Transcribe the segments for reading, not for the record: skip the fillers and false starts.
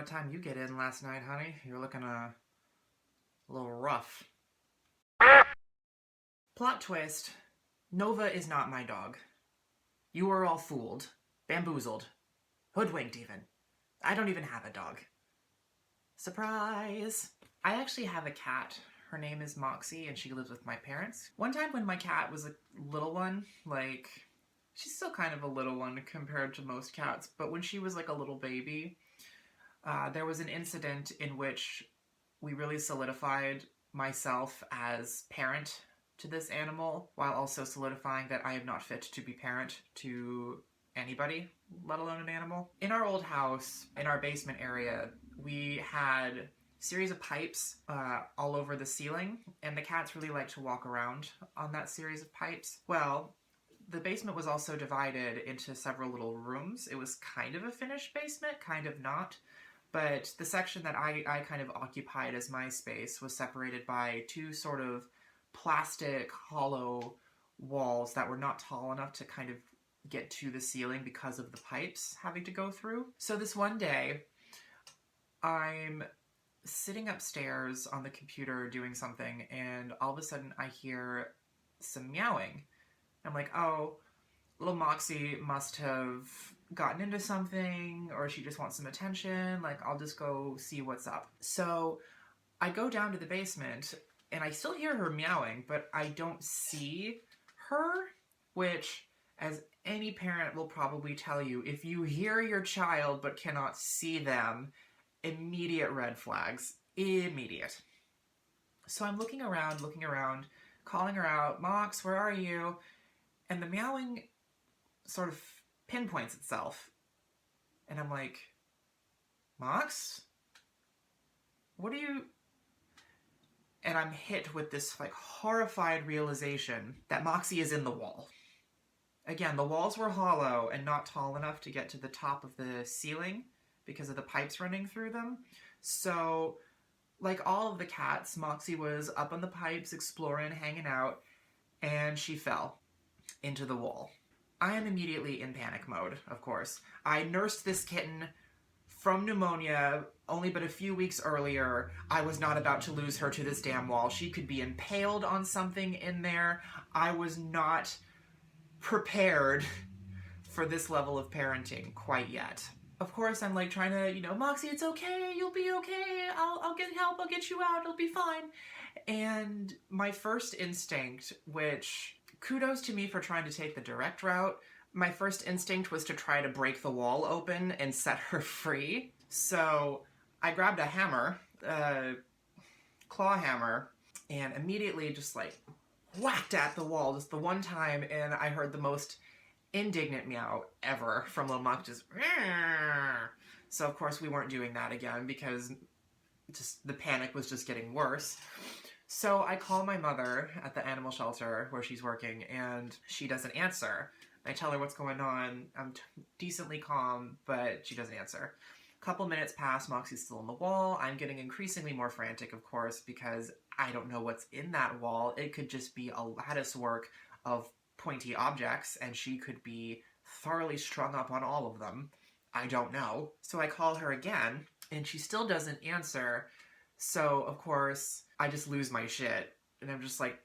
what time you get in last night, honey. You're looking a little rough. Plot twist. Nova is not my dog. You were all fooled. Bamboozled. Hoodwinked even. I don't even have a dog. Surprise! I actually have a cat. Her name is Moxie and she lives with my parents. One time when my cat was a little one, she's still kind of a little one compared to most cats, but when she was like a little baby, there was an incident in which we really solidified myself as parent to this animal, while also solidifying that I am not fit to be parent to anybody, let alone an animal. In our old house, in our basement area, we had a series of pipes all over the ceiling, and the cats really like to walk around on that series of pipes. Well, the basement was also divided into several little rooms. It was kind of a finished basement, kind of not. But the section that I kind of occupied as my space was separated by two sort of plastic hollow walls that were not tall enough to kind of get to the ceiling because of the pipes having to go through. So this one day, I'm sitting upstairs on the computer doing something, and all of a sudden I hear some meowing. I'm like, oh, little Moxie must have gotten into something, or she just wants some attention. Like, I'll just go see what's up. So I go down to the basement, and I still hear her meowing, but I don't see her, which, as any parent will probably tell you, if you hear your child but cannot see them, immediate red flags. Immediate. So I'm looking around, calling her out, Mox, where are you? And the meowing sort of pinpoints itself. And I'm like, Mox? What are you... And I'm hit with this horrified realization that Moxie is in the wall. Again, the walls were hollow and not tall enough to get to the top of the ceiling because of the pipes running through them. So, like all of the cats, Moxie was up on the pipes, exploring, hanging out, and she fell into the wall. I am immediately in panic mode, of course. I nursed this kitten from pneumonia only but a few weeks earlier. I was not about to lose her to this damn wall. She could be impaled on something in there. I was not prepared for this level of parenting quite yet. Of course, I'm trying to, Moxie, it's okay, you'll be okay, I'll get help, I'll get you out, it'll be fine. And my first instinct, which, kudos to me for trying to take the direct route, my first instinct was to try to break the wall open and set her free. So I grabbed a hammer, a claw hammer, and immediately just whacked at the wall just the one time, and I heard the most indignant meow ever from little Mox, just Rrr. So of course we weren't doing that again because just the panic was just getting worse. So I call my mother at the animal shelter where she's working, and she doesn't answer. I tell her what's going on. I'm decently calm, but she doesn't answer. A couple minutes pass, Moxie's still on the wall. I'm getting increasingly more frantic, of course, because I don't know what's in that wall. It could just be a lattice work of pointy objects, and she could be thoroughly strung up on all of them. I don't know. So I call her again, and she still doesn't answer. So, of course, I just lose my shit. And I'm just like,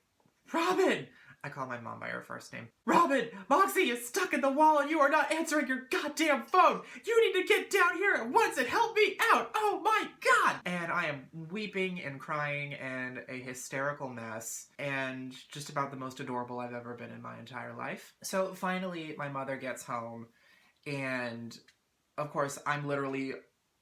Robin! I call my mom by her first name. Robin! Moxie is stuck in the wall and you are not answering your goddamn phone! You need to get down here at once and help me out! Oh my god! And I am weeping and crying and a hysterical mess, and just about the most adorable I've ever been in my entire life. So finally, my mother gets home, and of course, I'm literally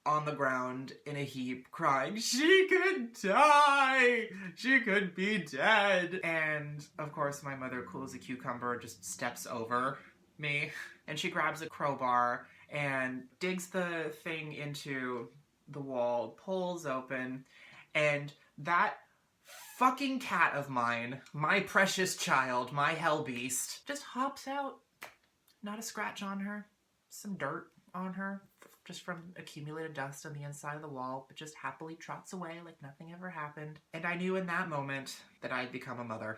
on the ground in a heap crying, she could die! She could be dead! And of course my mother, cool as a cucumber, just steps over me, and she grabs a crowbar and digs the thing into the wall, pulls open, and that fucking cat of mine, my precious child, my hell beast, just hops out. Not a scratch on her, some dirt on her, just from accumulated dust on the inside of the wall, but just happily trots away like nothing ever happened. And I knew in that moment that I'd become a mother.